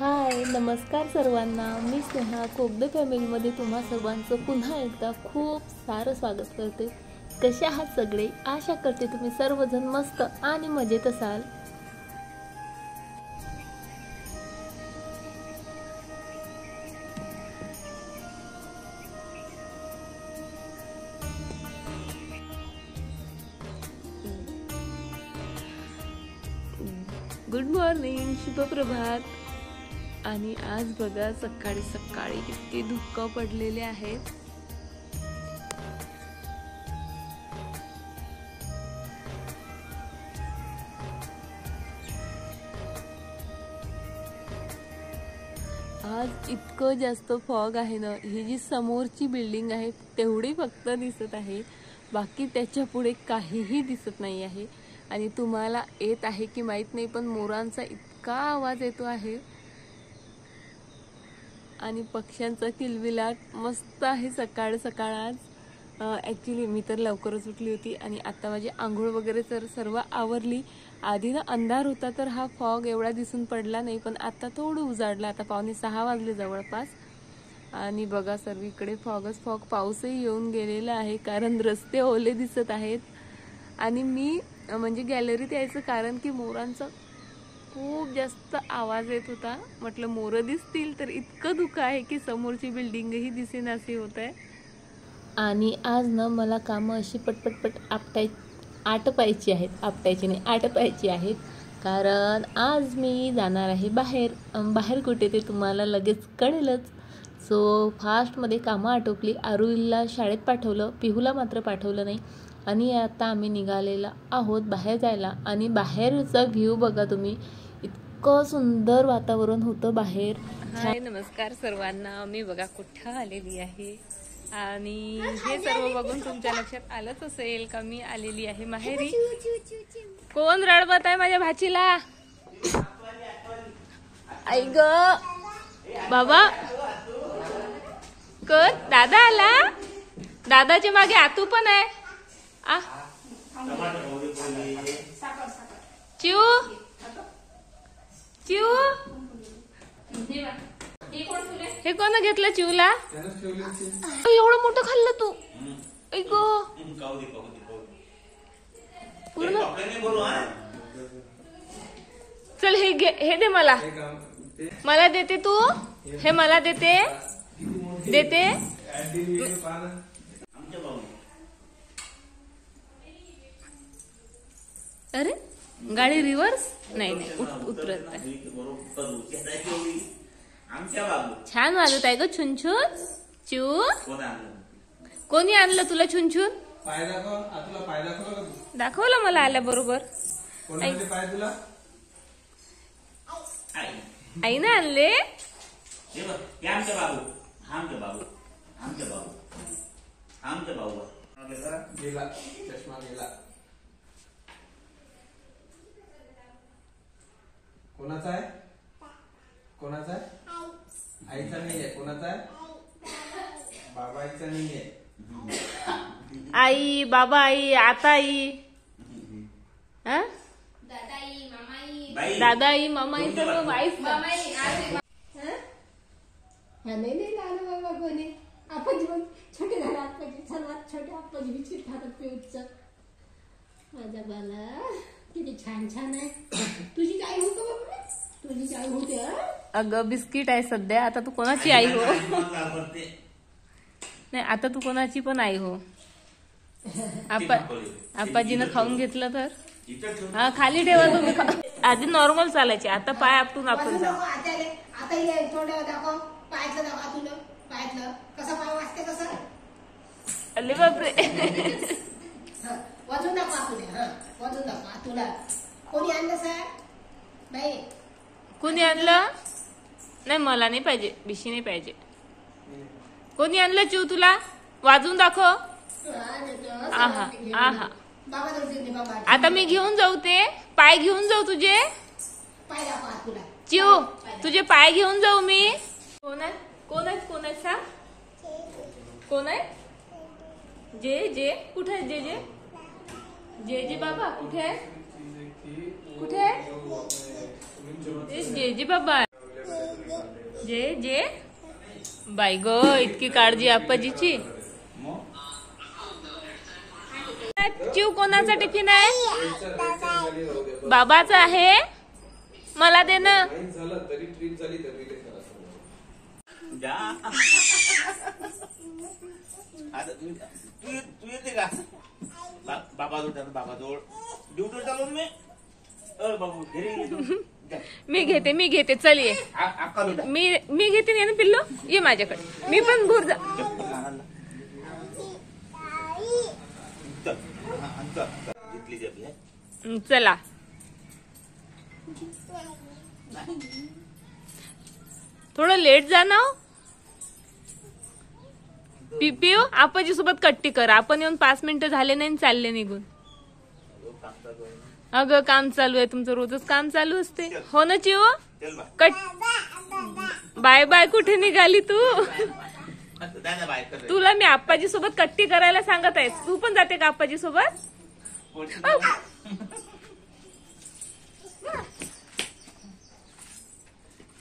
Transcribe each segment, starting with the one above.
हाय नमस्कार सर्वांना, मी स्नेहा कोगदे फॅमिलीमध्ये तुम्हा सर्वांचं पुन्हा एकदा खूप सारं स्वागत करते। कसे आहात सगळे? आशा करते तुम्ही सर्वजण मस्त आणि मजेत असाल। गुड मॉर्निंग, शुभ प्रभात। आणि आज बघा सकाळी सकाळी इतके धुक्क पडलेले आहेत। आज इतकं जास्त फॉग आहे ना, ही जी समोरची बिल्डिंग आहे तेवढी फक्त दिसत आहे, बाकी त्याच्या पुढे काहीही दिसत नाही आहे। आणि तुम्हाला येत आहे की माहित नाही, पण मोरांचा इतका आवाज येतो आहे आणि पक्ष्यांचा किलबिलाट मस्त आहे सकाळ सकाळ। आज ॲक्च्युली मी तर लवकरच उठली होती आणि आता माझी आंघोळ वगैरे तर सर्व आवरली। आधी ना अंधार होता तर हा फॉग एवढा दिसून पडला नाही, पण आता थोडं उजाडला। आता 5:45 वाजले जवळपास आणि बघा सर्वीकडे फॉगच फॉग। पाऊसही येऊन गेलेला आहे कारण रस्ते ओले दिसत आहेत। आणि मी म्हणजे गॅलरीत यायचं कारण की मोरांचा खूप जास्त आवाज येत होता। म्हटलं मोर दिसतील तर इतकं धुकं आहे की समोरची बिल्डिंगही दिसेनाशी होत आहे। आणि आज ना मला कामं अशी पटपट आटपायची आहेत कारण आज मी जाणार आहे बाहेर कुठे ते तुम्हाला लगेच कळेलच। सो फास्टमध्ये कामं आटोपली। आरुईला शाळेत पाठवलं, पिहूला मात्र पाठवलं नाही आणि आता आम्ही निघालेला आहोत बाहेर जायला। आणि बाहेरचा व्ह्यू बघा तुम्ही, इतकं सुंदर वातावरण होतं बाहेर। हाय नमस्कार सर्वांना, मी बघा कुठं आलेली आहे आणि हे सर्व बघून तुमच्या लक्षात आलंच असेल का मी आलेली आहे माहेरी। कोण रडवत आहे माझ्या भाचीला? आई ग बाबा, दादा आला, दादाच्या मागे आतू पण आहे। चिऊ चिऊ, हे कोण घेतलं चिऊला? एवढं मोठं खाल्लं तू? ऐक पूर्ण। चल हे दे मला देते तू? हे मला देते? अरे गाडी रिव्हर्स नाही उतरत आहे। छान वाजत आहे ग छुनछुन। चिऊ कोणी आणलं तुला छुनछुन? दाखवलं मला आल्या बरोबर। आईने आणले? कोणाचा आहे? आईचा नाहीये। कोणाचा आहे? बाबाचा नाहीये। आई बाबा आई आता आई दादा आई मामा आई सर्व वाईफ नाही आलं बाबा कोणी। आपाजी पण छोटे झाले, आपाजी सर्वात छोटे आपाजी बिस्किट खातात पिऊचं। माझा बाला किती छान आहे। तुझी आई हो का बाबा? तुझी आई होते? अगं बिस्किट आहे सध्या, आता तू कोणाची आई हो? नाही आता तू कोणाची पण आई हो। आपाजीनं खाऊन घेतलं तर हा खाली ठेवा तुम्ही। आधी नॉर्मल चालायचे, आता पाय आपटून आपण अरे बापरे। वाजून दाखवा तुला कोणी आणलं सर? नाही कोणी आणलं? नाही मला नाही पाहिजे, बिशी नाही पाहिजे। कोणी आणलं चिऊ तुला? वाजून दाखव। आहा आहा, आता मी घेऊन जाऊ ते पाय घेऊन जाऊ तुझे? चिऊ तुझे पाय घेऊन जाऊ मी? कोण आहे सांग? कोण आहे? जे कुठे आहे? जे बाबा कुठे आहे? कुठे आहे? जे बाबा जे जे बाई ग, इतकी काळजी आप्पाजीची. चिव कोणाचा टिफिन आहे? बाबाचा आहे. मला दे ना. झालं तरी ट्रिप झाली तरी तू येते का बाबाजवळ ड्युटी चालून बाबू घरी मी घेते चल ये. मी घेते ना पिल्लो, ये माझ्याकडे. मी पण भूर जा. चला थोडं लेट जा ना. पिऊ आपाजी सोबत कट्टी कर. आपण येऊन 5 मिनिटं झाले नाही चालले निघून. अगं काम चालू आहे तुमचं, रोजच काम चालू असते. हो ना चिव? कट. Bye bye. कुठे निघाली तू? तुला मी आप्पाजी सोबत कट्टी करायला सांगत आहे. तू पण जाते का आप्पाजी सोबत?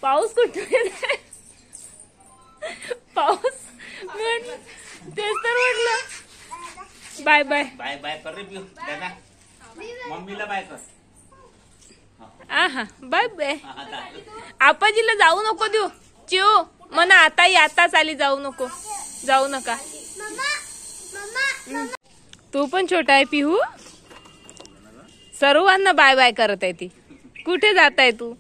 पाऊस कुठे? पाऊस तेच तर म्हटलं. Bye bye. बाय बाय कर रे पिऊ. मम्मीला बाय कर. हा बाय बाय. आपाजीला जाऊ नको देऊ. चिव म्हणा आता आताच आली, जाऊ नको, जाऊ नका. तू पण छोटा आहे पिहू. सर्वांना बाय बाय करत आहे ती. कुठे जात आहे तू?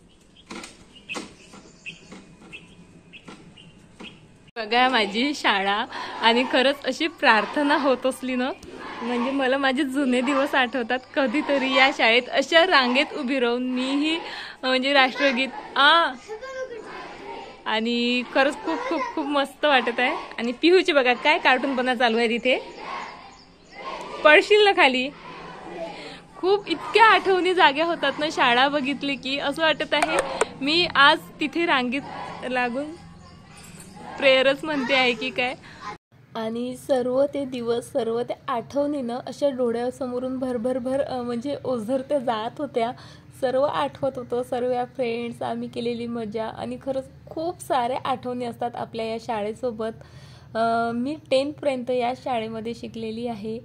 बघा माझी शाळा. आणि खरंच अशी प्रार्थना होत असली ना, म्हणजे मला माझे जुने दिवस आठवतात. कधीतरी या शाळेत अशा रांगेत उभी राहून मीही म्हणजे राष्ट्रगीत आणि खरंच खूप खूप खूप मस्त वाटत आहे. आणि पिहूची बघा काय कार्टूनपणा चालू आहे तिथे. पडशील ना खाली. खूप इतक्या आठवणी जाग्या होतात ना शाळा बघितली की. असं वाटत आहे मी आज तिथे रांगेत लागून प्रेयरच म्हणते आहे की काय. आणि सर्व ते दिवस, सर्व ते आठवणीनं अशा डोळ्यासमोरून भर म्हणजे ओझरत्या जात होत्या. सर्व आठवत होतं, सर्व फ्रेंड्स, आम्ही केलेली मजा. आणि खरंच खूप साऱ्या आठवणी असतात आपल्या या शाळेसोबत. मी 10th पर्यंत या शाळेमध्ये शिकलेली आहे.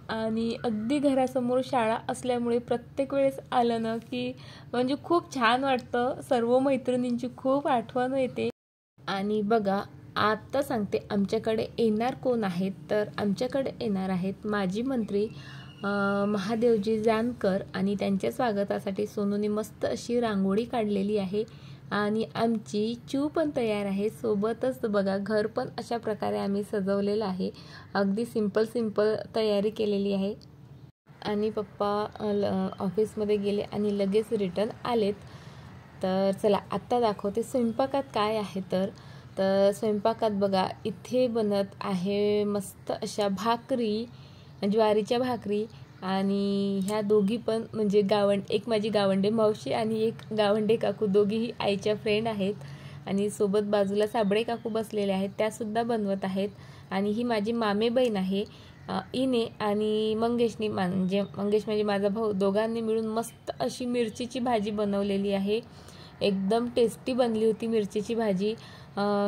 आणि अगदी घरासमोर शाळा असल्यामुळे प्रत्येक वेळेस आलं ना की म्हणजे खूप छान वाटतं. सर्व मैत्रिणींची खूप आठवण येते. आणि बघा आता सांगते आमच्याकडे येणार कोण आहेत. तर आमच्याकडे येणार आहेत माजी मंत्री महादेवजी जानकर. आणि त्यांच्या स्वागतासाठी सोनूने मस्त अशी रांगोळी काढलेली आहे. आणि आमची चिव पण तयार आहे. सोबतच बघा घर पण अशा प्रकारे आम्ही सजवलेलं आहे. अगदी सिंपल तयारी केलेली आहे. आणि पप्पा ऑफिसमध्ये गेले आणि लगेच रिटर्न आलेत. तर चला आत्ता दाखवते स्वयंपाकात काय आहे. तर स्वयंपाकात बघा इथे बनत आहे मस्त अशा भाकरी, ज्वारीच्या भाकरी. आणि ह्या दोघी पण म्हणजे एक माझी गावंडे मावशी आणि एक गावंडे काकू, दोघीही आईच्या फ्रेंड आहेत. आणि सोबत बाजूला साबळे काकू बसलेले आहेत, त्यासुद्धा बनवत आहेत. आणि ही माझी मामे बहीण आहे इने आणि मंगेशनी, मंगेश म्हणजे माझा भाऊ. दोघांनी मिळून मस्त अशी मिरचीची भाजी बनवलेली आहे. एकदम टेस्टी बनली होती मिरचीची भाजी.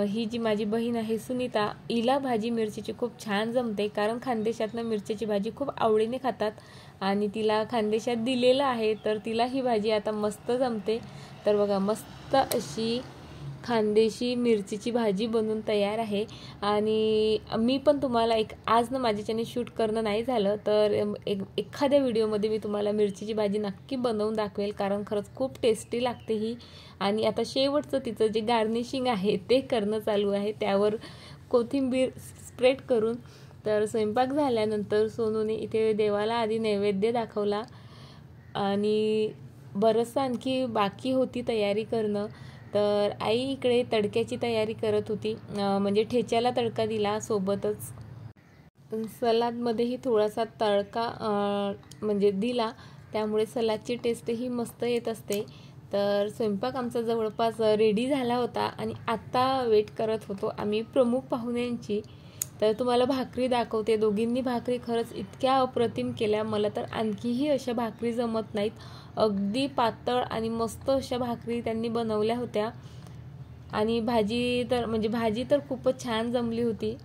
ही जी माझी बहीण आहे सुनीता, हिला भाजी मिरचीची खूप छान जमते. कारण खानदेशातनं मिरचीची भाजी खूप आवडीने खातात. आणि तिला खानदेशात दिलेलं आहे तर तिला ही भाजी आता मस्त जमते. तर बघा मस्त अशी खानदेशी मिरचीची भाजी बनून तयार आहे. आणि मी पण तुम्हाला आज ना माझ्याच्याने शूट करणं नाही झालं तर एखाद्या व्हिडिओमध्ये मी तुम्हाला मिरचीची भाजी नक्की बनवून दाखवेल. कारण खरंच खूप टेस्टी लागते ही. आणि आता शेवटचं तिचं जे गार्निशिंग आहे ते करणं चालू आहे, त्यावर कोथिंबीर स्प्रेड करून. तर स्वयंपाक झाल्यानंतर सोनूने इथे देवाला आधी नैवेद्य दाखवला. आणि बरंचसं आणखी बाकी होती तयारी करणं. तर आई इकडे तडक्याची तयारी करत होती, म्हणजे ठेच्याला तडका दिला. सोबतच सलादमध्येही थोडासा तडका म्हणजे दिला, त्यामुळे सलादची टेस्टही मस्त येत असते. तर स्वयंपाक आमचा जवळपास रेडी झाला होता. आणि आत्ता वेट करत होतो आम्ही प्रमुख पाहुण्यांची. तर तुम्हाला भाकरी दाखवते. दोघींनी भाकरी खरंच इतक्या अप्रतिम केल्या. मला तर आणखीही अशा भाकरी जमत नाहीत. अगदी पातळ आणि मस्त अशा भाकरी त्यांनी बनवल्या होत्या. आणि भाजी तर खूपच छान जमली होती.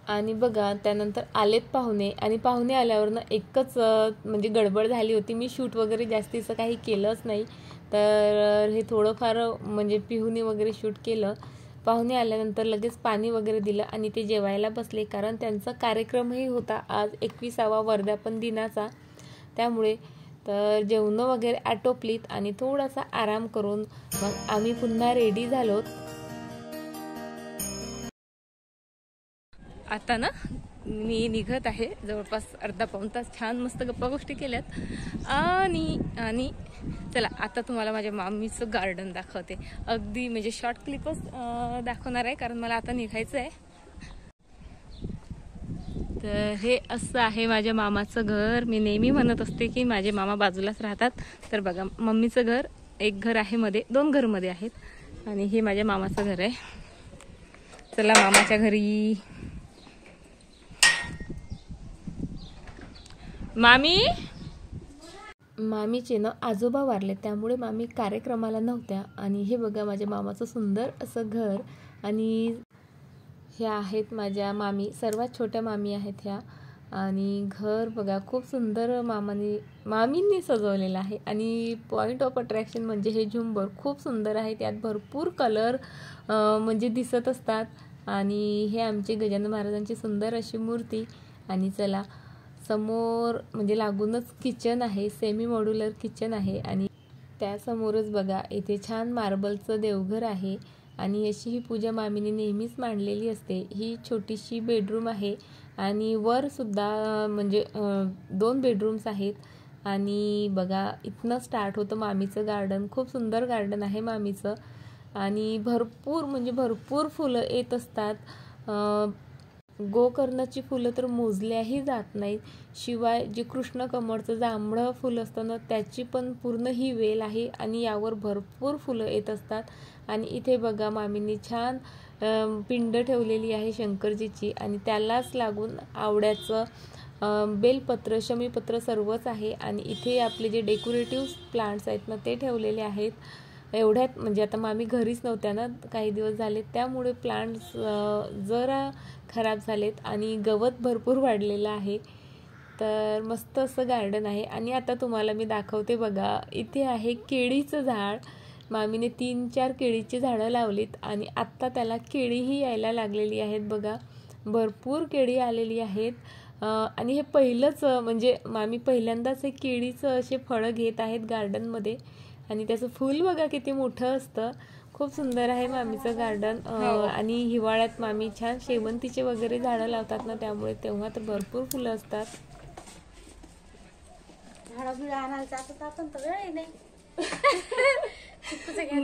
आणि बघा त्यानंतर आलेत पाहुणे, आणि पाहुणे आल्यावर ना एकच म्हणजे गडबड झाली होती. मी शूट वगैरे जास्तीचं काही केलंच नाही, तर हे थोडंफार म्हणजे पिहूने वगैरे शूट केलं. पाहुणे आल्यानंतर लगेच पाणी वगैरे दिलं आणि ते जेवायला बसले, कारण त्यांचा कार्यक्रमही होता आज 21वा वर्धापन दिनाचा. त्यामुळे तर जेवणं वगैरे आटोपलीत आणि थोडासा आराम करून मग आम्ही पुन्हा रेडी झालोत. आता ना मी निघत आहे, जवळपास अर्धा पाऊण तास छान मस्त गप्पा गोष्टी केल्यात. आणि चला आता तुम्हाला माझ्या मामीचं गार्डन दाखवते. अगदी म्हणजे शॉर्ट क्लिपच दाखवणार आहे, कारण मला आता निघायचं आहे. तर हे असं आहे माझ्या मामाचं घर. मी नेहमी म्हणत असते की माझे मामा बाजूलाच राहतात. तर बघा मम्मीचं घर, एक घर आहे मध्ये, 2 घरमध्ये आहेत, आणि हे माझ्या मामाचं घर आहे. चला मामाच्या घरी. मामीचे ना आजोबा वारले, त्यामुळे मामी कार्यक्रमाला नव्हत्या. आणि हे बघा माझ्या मामाचं सुंदर असं घर. आणि ह्या आहेत माझ्या मामी, सर्वात छोट्या मामी आहेत ह्या. आणि घर बघा खूप सुंदर मामींनी सजवलेलं आहे. आणि पॉइंट ऑफ अट्रॅक्शन म्हणजे हे झुंबर खूप सुंदर आहे, त्यात भरपूर कलर म्हणजे दिसत असतात. आणि हे आमचे गजानन महाराजांची सुंदर अशी मूर्ती. आणि चला समोर म्हणजे लागूनच किचन आहे, सेमी मॉड्युलर किचन आहे. आणि त्यासमोरच बघा इथे छान मार्बलचं देवघर आहे. आणि अशी ही पूजा मामीने नेहमीच मांडलेली असते. ही छोटीशी बेडरूम आहे, आणि वर सुद्धा म्हणजे 2 बेडरूम्स आहेत. आणि बघा इथनं स्टार्ट होतं मामीचं गार्डन. खूप सुंदर गार्डन आहे मामीचं. आणि भरपूर फुलं येत असतात. गोकर्णाची फुलं तर मोजल्याही जात नाहीत. शिवाय जे कृष्ण कमळचं जांभळं फुल असतं ना, त्याची पण पूर्ण ही वेल आहे, आणि यावर भरपूर फुलं येत असतात. आणि इथे बघा मामींनी छान पिंड ठेवलेली आहे शंकरजीची, आणि त्यालाच लागून आवड्याचं बेलपत्र, शमीपत्र सर्वच आहे. आणि इथे आपले जे डेकोरेटिव्ह प्लांट्स आहेत ना, ते ठेवलेले आहेत. एवढ्यात म्हणजे आता मामी घरीच नव्हत्या ना काही दिवस झाले, त्यामुळे प्लांट्स जरा खराब झालेत, आणि गवत भरपूर वाढलेलं आहे. तर मस्त असं गार्डन आहे. आणि आता तुम्हाला मी दाखवते बघा, इथे आहे केळीचं झाड. मामीने 3-4 केळीची झाडं लावलीत, आणि आत्ता त्याला केळीही यायला लागलेली आहेत बघा. भरपूर केळी आलेली आहेत. आणि हे पहिलंच म्हणजे मामी पहिल्यांदाच हे केळीचं असे फळं घेत आहेत गार्डनमध्ये. आणि त्याचं फूल बघा किती मोठं असतं. खूप सुंदर आहे मामीचं गार्डन. आणि हिवाळ्यात मामी छान शेवंतीचे वगैरे झाडं लावतात ना, त्यामुळे तेव्हा तर भरपूर फुलं असतात.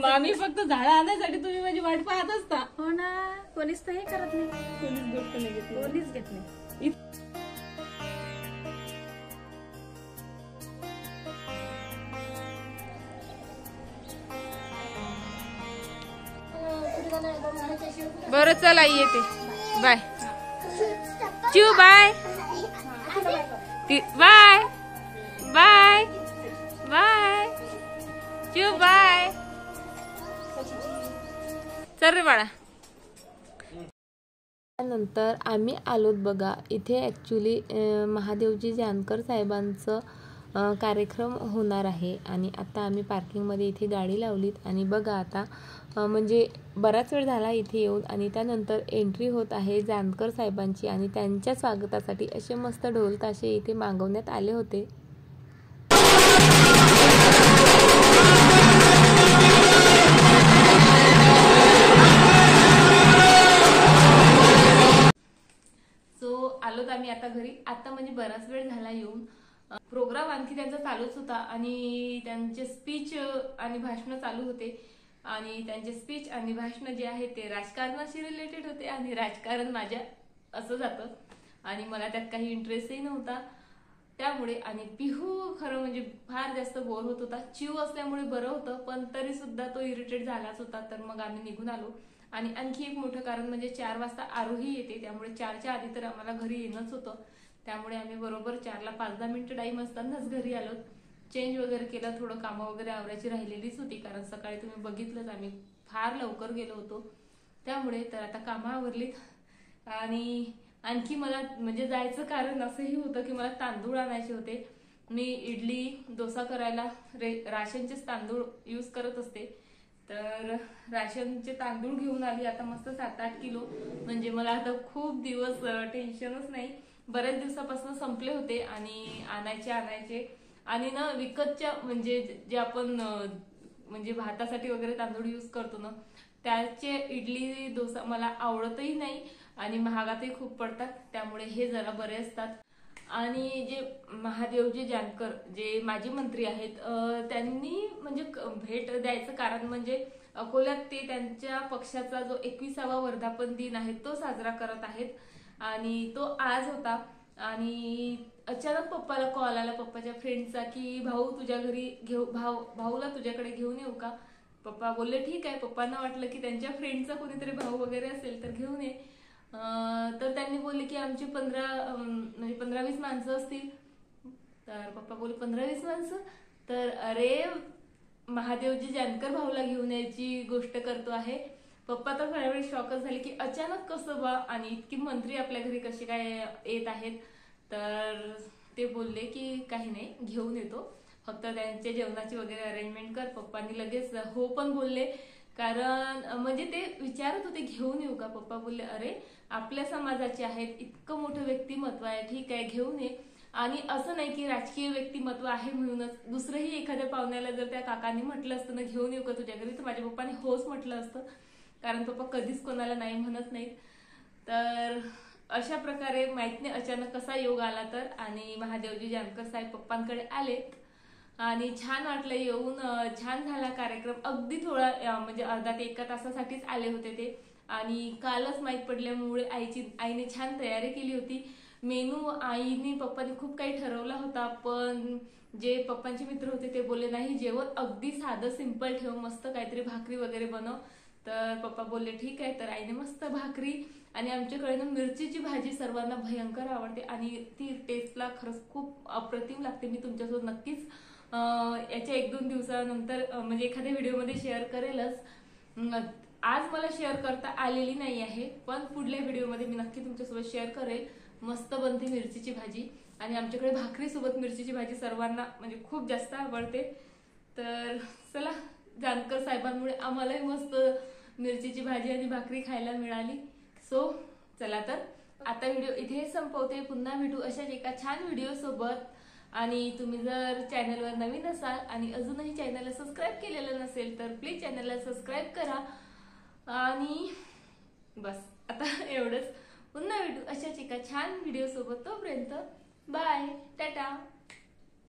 मामी फक्त झाडं आणण्यासाठी तुम्ही माझी वाट पाहत असता. हो ना, कोणीच तर हे करत नाही, कोणीच गोष्ट नाही घेत. कोणीच घेत नाही. बरं चला येते. बाय चिव, बाय बाय बाय बाय चिव, बाय. चल रे बाळा. त्यानंतर आम्ही आलोत बघा इथे. ॲक्च्युली महादेवजी जानकर साहेबांचं कार्यक्रम होणार आहे. आणि आता आम्ही पार्किंगमध्ये इथे गाडी लावलीत. आणि बघा आता म्हणजे बराच वेळ झाला इथे येऊन. आणि त्यानंतर एंट्री होत आहे जानकर साहेबांची. आणि त्यांच्या स्वागतासाठी असे मस्त ढोल ताशे इथे मागवण्यात आले होते. आलोत आम्ही आता घरी. आता म्हणजे बराच वेळ झाला येऊन. प्रोग्राम आणखी त्यांचा चालूच होता, आणि त्यांचे स्पीच आणि भाषण चालू होते. आणि त्यांचे स्पीच आणि भाषण जे आहे ते राजकारणाशी रिलेटेड होते. आणि राजकारण माझ्या असं जातं, आणि मला त्यात काही इंटरेस्टही नव्हता त्यामुळे. आणि पिहू खरं म्हणजे फार जास्त बोर होत होता. चिव असल्यामुळे बरं होतं, पण तरी सुद्धा तो इरिटेट झालाच होता. तर मग आम्ही निघून आलो. आणि आणखी एक मोठं कारण म्हणजे 4 वाजता आरोही येते, त्यामुळे 4च्या आधी तर आम्हाला घरी येणंच होतं. त्यामुळे आम्ही बरोबर 4ला 5-10 मिनिटं टाईम असतानाच घरी आलो. चेंज वगैरे केलं, थोडं कामं वगैरे आवरायची राहिलेलीच होती, कारण सकाळी तुम्ही बघितलंच आम्ही फार लवकर गेलो होतो त्यामुळे. तर आता कामं आवरलीत आणि आणखी मला म्हणजे जायचं कारण असंही होतं की मला तांदूळ आणायचे होते. मी इडली डोसा करायला राशनचेच तांदूळ यूज करत असते, तर राशनचे तांदूळ घेऊन आली आता मस्त 7-8 किलो. म्हणजे मला आता खूप दिवस टेन्शनच नाही. बऱ्याच दिवसापासून संपले होते आणि आणायचे आणि ना विकतच्या म्हणजे जे आपण म्हणजे भातासाठी वगैरे तांदूळ यूज करतो ना, त्याचे इडली डोसा मला आवडतही नाही आणि महागातही खूप पडतात, त्यामुळे हे जरा बरे असतात. आणि जे महादेवजी जानकर जे माजी मंत्री आहेत, त्यांनी म्हणजे भेट द्यायचं कारण म्हणजे अकोल्यात ते त्यांच्या पक्षाचा जो 21वा वर्धापन दिन आहे तो साजरा करत आहेत आणि तो आज होता. आणि अचानक पप्पाला कॉल आला पप्पाच्या फ्रेंडचा की भाऊ तुझ्या घरी भाऊला तुझ्याकडे घेऊन येऊ का. पप्पा बोलले ठीक आहे. पप्पांना वाटलं की त्यांच्या फ्रेंडचा कोणीतरी भाऊ वगैरे असेल तर घेऊन ये. तर त्यांनी बोलले की आमची 15-20 माणसं असतील. तर पप्पा बोलले 15-20 माणसं. तर अरे महादेवजी जानकर भाऊला घेऊन यायची गोष्ट करतो आहे. पप्पा तर वेळोवेळी शॉकच झाले की अचानक कसं बा आणि इतकी मंत्री आपल्या घरी कशी काय येत आहेत. तर ते बोलले की काही नाही घेऊन येतो, फक्त त्यांच्या जेवणाची वगैरे अरेंजमेंट कर. पप्पांनी लगेच हो पण बोलले, कारण म्हणजे ते विचारत होते घेऊन येऊ का. पप्पा बोलले अरे आपल्या समाजाचे आहेत, इतकं मोठं व्यक्तिमत्व आहे, ठीक आहे घेऊन ये. आणि असं नाही की राजकीय व्यक्तिमत्व आहे म्हणूनच दुसरंही एखाद्या पाहुण्याला जर त्या काकांनी म्हटलं असतं ना घेऊन येऊ का तुझ्या घरी, तर माझ्या पप्पाने होच म्हटलं असतं, कारण पप्पा कधीच कोणाला नाही म्हणत नाहीत. तर अशा प्रकारे माहित नाही अचानक कसा योग आला तर. आणि महादेवजी जानकर साहेब पप्पांकडे आलेत आणि छान वाटलं येऊन. छान झाला कार्यक्रम. अगदी थोडा म्हणजे अर्धा ते 1 तासासाठीच आले होते ते. आणि कालच माहीत पडल्यामुळे आईने छान तयारी केली होती. मेनू आईने पप्पांनी खूप काही ठरवला होता, पण जे पप्पांचे मित्र होते ते बोलले नाही जेवण अगदी साधं सिंपल ठेव, मस्त काहीतरी भाकरी वगैरे बनव. तर पप्पा बोलले ठीक आहे. तर आईने मस्त भाकरी आणि आमच्याकडे ना मिरचीची भाजी सर्वांना भयंकर आवडते आणि ती टेस्टला खरंच खूप अप्रतिम लागते. मी तुमच्यासोबत नक्कीच याच्या 1-2 दिवसानंतर म्हणजे एखाद्या व्हिडिओमध्ये शेअर करेलच. आज मला शेअर करता आलेली नाही आहे, पण पुढल्या व्हिडिओमध्ये मी नक्की तुमच्यासोबत शेअर करेल. मस्त बनते मिरचीची भाजी आणि आमच्याकडे भाकरी सोबत मिरचीची भाजी सर्वांना म्हणजे खूप जास्त आवडते. तर चला, जानकर साहेबांमुळे आम्हालाही मस्त मिरचीची भाजी आणि भाकरी खायला मिळाली. सो चला तर आता व्हिडिओ इथे संपवते. पुन्हा भेटू अशाच एका छान व्हिडिओ सोबत. आणि तुम्ही जर चॅनलवर नवीन असाल आणि अजूनही चॅनलला सबस्क्राईब केलेलं नसेल तर प्लीज चॅनलला सबस्क्राईब करा. आणि बस आता एवढंच. पुन्हा भेटू अशाच एका छान व्हिडिओ सोबत. तोपर्यंत बाय, टाटा.